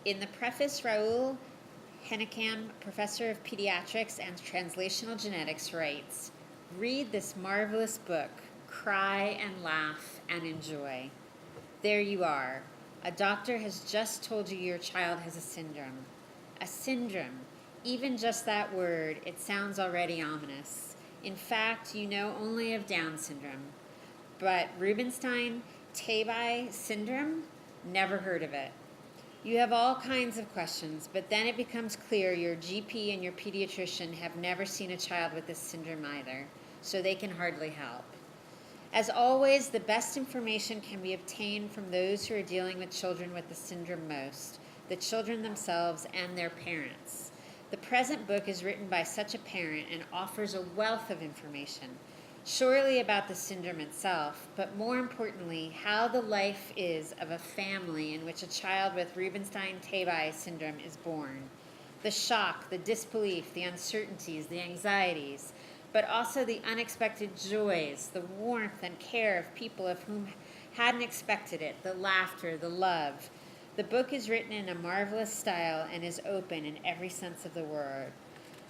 In the preface, Raul Hennekamp, professor of pediatrics and translational genetics, writes, "Read this marvelous book, cry and laugh and enjoy. There you are. A doctor has just told you your child has a syndrome. A syndrome. Even just that word, it sounds already ominous. In fact, you know only of Down syndrome. But Rubinstein-Taybi syndrome? Never heard of it. You have all kinds of questions, but then it becomes clear your GP and your pediatrician have never seen a child with this syndrome either, so they can hardly help. As always, the best information can be obtained from those who are dealing with children with the syndrome most, the children themselves and their parents. The present book is written by such a parent and offers a wealth of information, surely about the syndrome itself, but more importantly, how the life is of a family in which a child with Rubinstein-Taybi syndrome is born. The shock, the disbelief, the uncertainties, the anxieties, but also the unexpected joys, the warmth and care of people of whom hadn't expected it, the laughter, the love. The book is written in a marvelous style and is open in every sense of the word.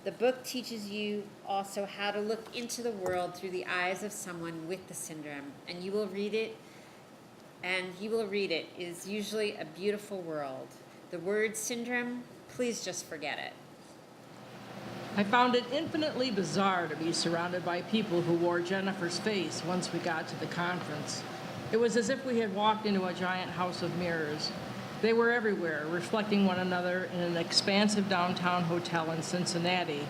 The book teaches you also how to look into the world through the eyes of someone with the syndrome, and you will read it, is usually a beautiful world. The word syndrome, please just forget it." I found it infinitely bizarre to be surrounded by people who wore Jennifer's face once we got to the conference. It was as if we had walked into a giant house of mirrors. They were everywhere, reflecting one another in an expansive downtown hotel in Cincinnati,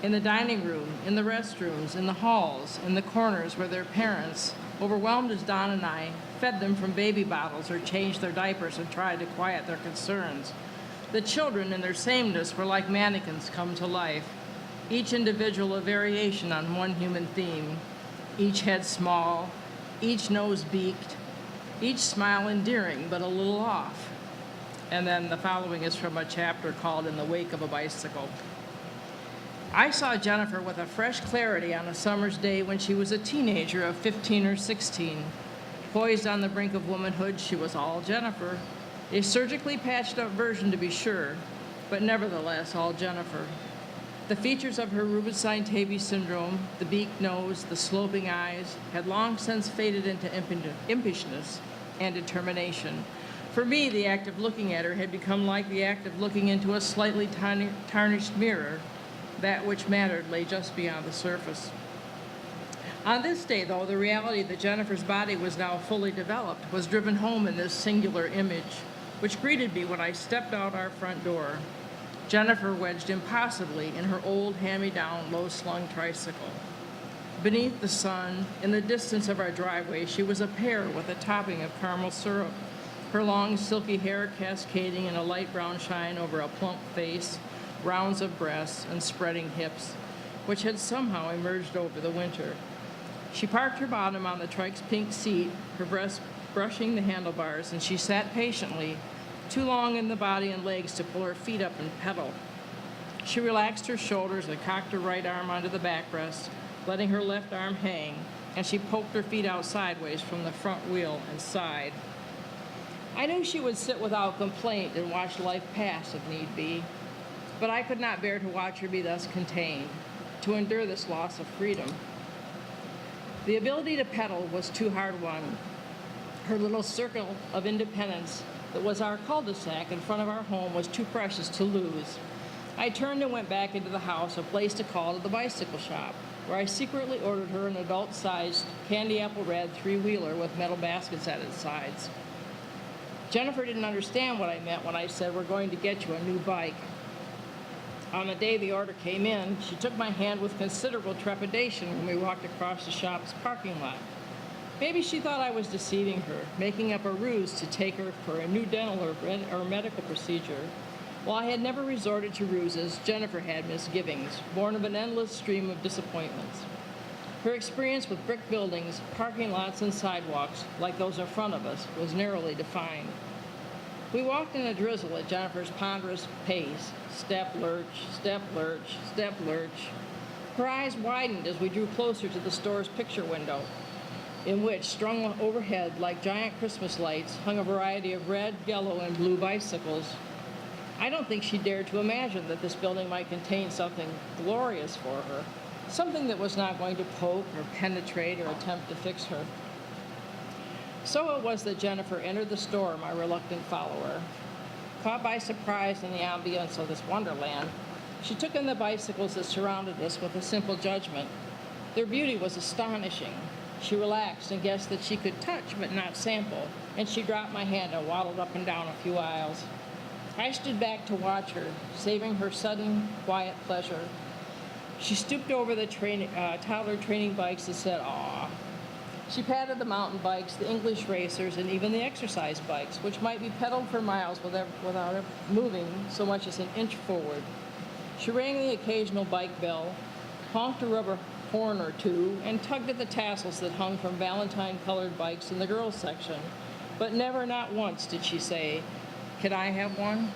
in the dining room, in the restrooms, in the halls, in the corners where their parents, overwhelmed as Don and I, fed them from baby bottles or changed their diapers and tried to quiet their concerns. The children in their sameness were like mannequins come to life, each individual a variation on one human theme, each head small, each nose beaked, each smile endearing but a little off. And then the following is from a chapter called In the Wake of a Bicycle. I saw Jennifer with a fresh clarity on a summer's day when she was a teenager of 15 or 16. Poised on the brink of womanhood, she was all Jennifer. A surgically patched up version to be sure, but nevertheless all Jennifer. The features of her Rubinstein-Taybi syndrome, the beaked nose, the sloping eyes, had long since faded into impishness and determination. For me, the act of looking at her had become like the act of looking into a slightly tarnished mirror. That which mattered lay just beyond the surface. On this day, though, the reality that Jennifer's body was now fully developed was driven home in this singular image, which greeted me when I stepped out our front door. Jennifer wedged impossibly in her old hand-me-down, low-slung tricycle. Beneath the sun, in the distance of our driveway, she was a pear with a topping of caramel syrup, her long, silky hair cascading in a light brown shine over a plump face, rounds of breasts, and spreading hips, which had somehow emerged over the winter. She parked her bottom on the trike's pink seat, her breast brushing the handlebars, and she sat patiently, too long in the body and legs to pull her feet up and pedal. She relaxed her shoulders and cocked her right arm onto the backrest, letting her left arm hang, and she poked her feet out sideways from the front wheel and sighed. I knew she would sit without complaint and watch life pass if need be, but I could not bear to watch her be thus contained, to endure this loss of freedom. The ability to pedal was too hard won. Her little circle of independence that was our cul-de-sac in front of our home was too precious to lose. I turned and went back into the house, a place to call to the bicycle shop, where I secretly ordered her an adult-sized candy apple red three-wheeler with metal baskets at its sides. Jennifer didn't understand what I meant when I said, "We're going to get you a new bike." On the day the order came in, she took my hand with considerable trepidation when we walked across the shop's parking lot. Maybe she thought I was deceiving her, making up a ruse to take her for a new dental or medical procedure. While I had never resorted to ruses, Jennifer had misgivings, born of an endless stream of disappointments. Her experience with brick buildings, parking lots, and sidewalks, like those in front of us, was narrowly defined. We walked in a drizzle at Jennifer's ponderous pace, step lurch, step lurch, step lurch. Her eyes widened as we drew closer to the store's picture window, in which, strung overhead like giant Christmas lights, hung a variety of red, yellow, and blue bicycles. I don't think she dared to imagine that this building might contain something glorious for her, something that was not going to poke or penetrate or attempt to fix her. So it was that Jennifer entered the store, my reluctant follower. Caught by surprise in the ambience of this wonderland, she took in the bicycles that surrounded us with a simple judgment. Their beauty was astonishing. She relaxed and guessed that she could touch but not sample, and she dropped my hand and waddled up and down a few aisles. I stood back to watch her, saving her sudden, quiet pleasure. She stooped over the toddler training bikes and said, "Aw." She patted the mountain bikes, the English racers, and even the exercise bikes, which might be pedaled for miles without ever moving so much as an inch forward. She rang the occasional bike bell, honked a rubber horn or two, and tugged at the tassels that hung from Valentine-colored bikes in the girls' section. But never, not once, did she say, "Can I have one?"